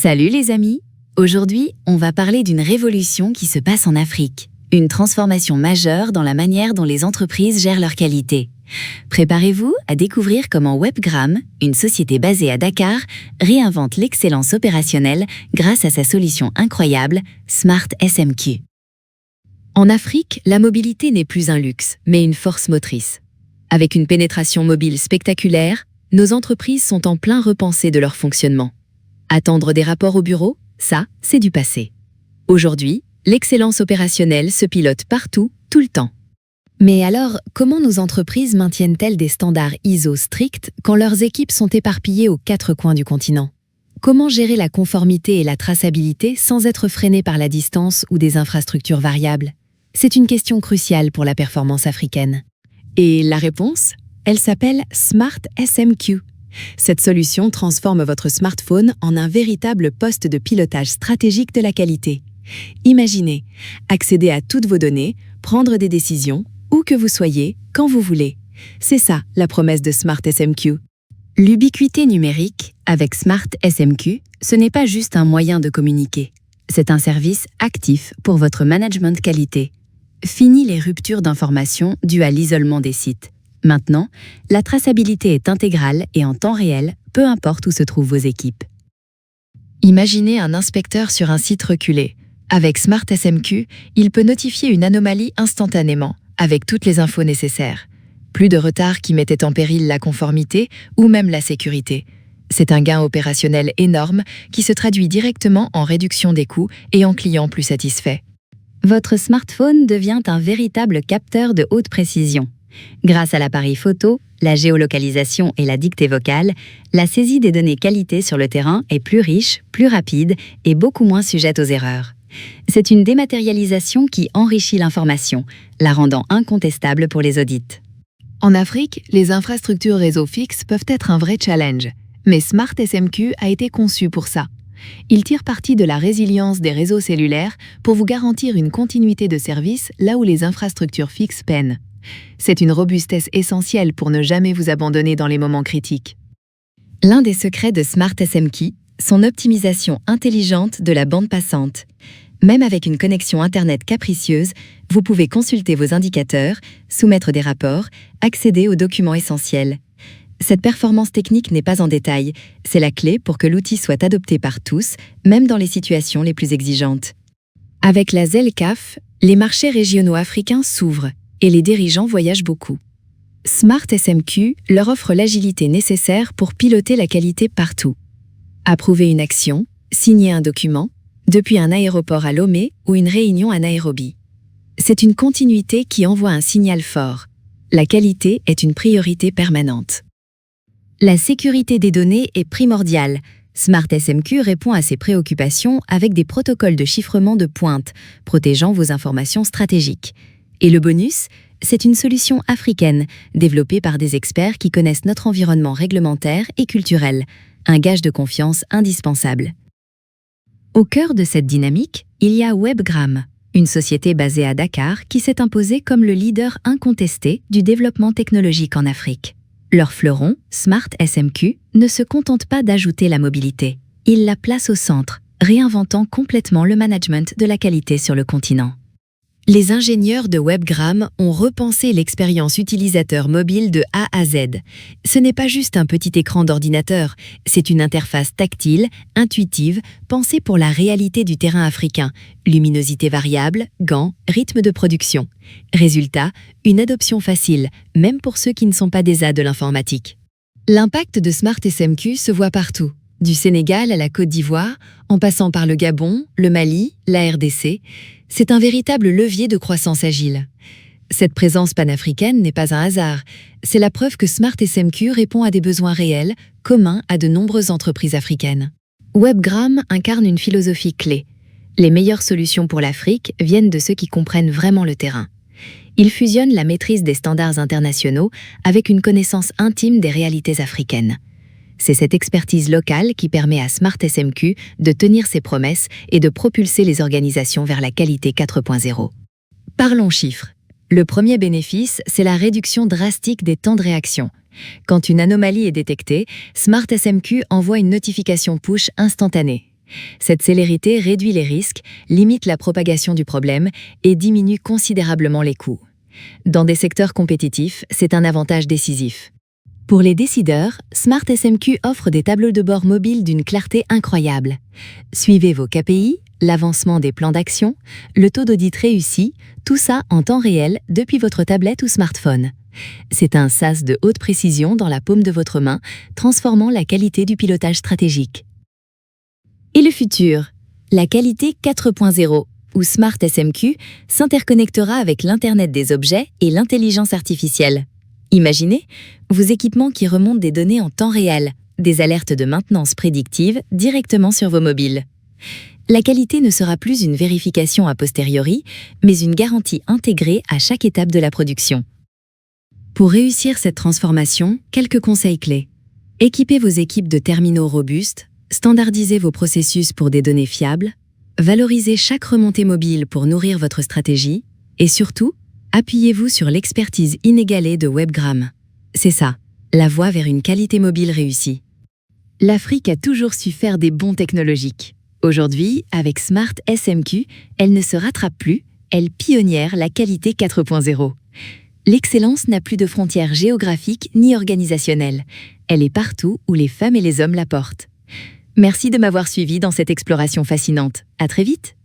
Salut les amis! Aujourd'hui, on va parler d'une révolution qui se passe en Afrique. Une transformation majeure dans la manière dont les entreprises gèrent leur qualité. Préparez-vous à découvrir comment Webgram, une société basée à Dakar, réinvente l'excellence opérationnelle grâce à sa solution incroyable, Smart SMQ. En Afrique, la mobilité n'est plus un luxe, mais une force motrice. Avec une pénétration mobile spectaculaire, nos entreprises sont en plein repensé de leur fonctionnement. Attendre des rapports au bureau, ça, c'est du passé. Aujourd'hui, l'excellence opérationnelle se pilote partout, tout le temps. Mais alors, comment nos entreprises maintiennent-elles des standards ISO stricts quand leurs équipes sont éparpillées aux quatre coins du continent? Comment gérer la conformité et la traçabilité sans être freinées par la distance ou des infrastructures variables? C'est une question cruciale pour la performance africaine. Et la réponse? Elle s'appelle Smart SMQ. Cette solution transforme votre smartphone en un véritable poste de pilotage stratégique de la qualité. Imaginez, accéder à toutes vos données, prendre des décisions, où que vous soyez, quand vous voulez. C'est ça, la promesse de Smart SMQ. L'ubiquité numérique, avec Smart SMQ, ce n'est pas juste un moyen de communiquer. C'est un service actif pour votre management qualité. Fini les ruptures d'informations dues à l'isolement des sites. Maintenant, la traçabilité est intégrale et en temps réel, peu importe où se trouvent vos équipes. Imaginez un inspecteur sur un site reculé. Avec Smart SMQ, il peut notifier une anomalie instantanément, avec toutes les infos nécessaires. Plus de retard qui mettait en péril la conformité ou même la sécurité. C'est un gain opérationnel énorme qui se traduit directement en réduction des coûts et en clients plus satisfaits. Votre smartphone devient un véritable capteur de haute précision. Grâce à l'appareil photo, la géolocalisation et la dictée vocale, la saisie des données qualité sur le terrain est plus riche, plus rapide et beaucoup moins sujette aux erreurs. C'est une dématérialisation qui enrichit l'information, la rendant incontestable pour les audits. En Afrique, les infrastructures réseau fixes peuvent être un vrai challenge, mais Smart SMQ a été conçu pour ça. Il tire parti de la résilience des réseaux cellulaires pour vous garantir une continuité de service là où les infrastructures fixes peinent. C'est une robustesse essentielle pour ne jamais vous abandonner dans les moments critiques. L'un des secrets de Smart SMQ, son optimisation intelligente de la bande passante. Même avec une connexion Internet capricieuse, vous pouvez consulter vos indicateurs, soumettre des rapports, accéder aux documents essentiels. Cette performance technique n'est pas en détail, c'est la clé pour que l'outil soit adopté par tous, même dans les situations les plus exigeantes. Avec la ZELCAF, les marchés régionaux africains s'ouvrent et les dirigeants voyagent beaucoup. Smart SMQ leur offre l'agilité nécessaire pour piloter la qualité partout. Approuver une action, signer un document, depuis un aéroport à Lomé ou une réunion à Nairobi. C'est une continuité qui envoie un signal fort. La qualité est une priorité permanente. La sécurité des données est primordiale. Smart SMQ répond à ces préoccupations avec des protocoles de chiffrement de pointe, protégeant vos informations stratégiques. Et le bonus, c'est une solution africaine, développée par des experts qui connaissent notre environnement réglementaire et culturel, un gage de confiance indispensable. Au cœur de cette dynamique, il y a Webgram, une société basée à Dakar qui s'est imposée comme le leader incontesté du développement technologique en Afrique. Leur fleuron, Smart SMQ, ne se contente pas d'ajouter la mobilité. Il la place au centre, réinventant complètement le management de la qualité sur le continent. Les ingénieurs de Webgram ont repensé l'expérience utilisateur mobile de A à Z. Ce n'est pas juste un petit écran d'ordinateur, c'est une interface tactile, intuitive, pensée pour la réalité du terrain africain. Luminosité variable, gants, rythme de production. Résultat, une adoption facile, même pour ceux qui ne sont pas des A de l'informatique. L'impact de Smart SMQ se voit partout. Du Sénégal à la Côte d'Ivoire, en passant par le Gabon, le Mali, la RDC, c'est un véritable levier de croissance agile. Cette présence panafricaine n'est pas un hasard, c'est la preuve que Smart SMQ répond à des besoins réels, communs à de nombreuses entreprises africaines. Webgram incarne une philosophie clé. Les meilleures solutions pour l'Afrique viennent de ceux qui comprennent vraiment le terrain. Il fusionne la maîtrise des standards internationaux avec une connaissance intime des réalités africaines. C'est cette expertise locale qui permet à Smart SMQ de tenir ses promesses et de propulser les organisations vers la qualité 4.0. Parlons chiffres. Le premier bénéfice, c'est la réduction drastique des temps de réaction. Quand une anomalie est détectée, Smart SMQ envoie une notification push instantanée. Cette célérité réduit les risques, limite la propagation du problème et diminue considérablement les coûts. Dans des secteurs compétitifs, c'est un avantage décisif. Pour les décideurs, Smart SMQ offre des tableaux de bord mobiles d'une clarté incroyable. Suivez vos KPI, l'avancement des plans d'action, le taux d'audit réussi, tout ça en temps réel depuis votre tablette ou smartphone. C'est un SaaS de haute précision dans la paume de votre main, transformant la qualité du pilotage stratégique. Et le futur? La qualité 4.0, où Smart SMQ s'interconnectera avec l'Internet des objets et l'intelligence artificielle. Imaginez vos équipements qui remontent des données en temps réel, des alertes de maintenance prédictive directement sur vos mobiles. La qualité ne sera plus une vérification a posteriori, mais une garantie intégrée à chaque étape de la production. Pour réussir cette transformation, quelques conseils clés. Équipez vos équipes de terminaux robustes, standardisez vos processus pour des données fiables, valorisez chaque remontée mobile pour nourrir votre stratégie, et surtout, appuyez-vous sur l'expertise inégalée de Webgram. C'est ça, la voie vers une qualité mobile réussie. L'Afrique a toujours su faire des bons technologiques. Aujourd'hui, avec Smart SMQ, elle ne se rattrape plus, elle pionnière la qualité 4.0. L'excellence n'a plus de frontières géographiques ni organisationnelles. Elle est partout où les femmes et les hommes la portent. Merci de m'avoir suivi dans cette exploration fascinante. À très vite!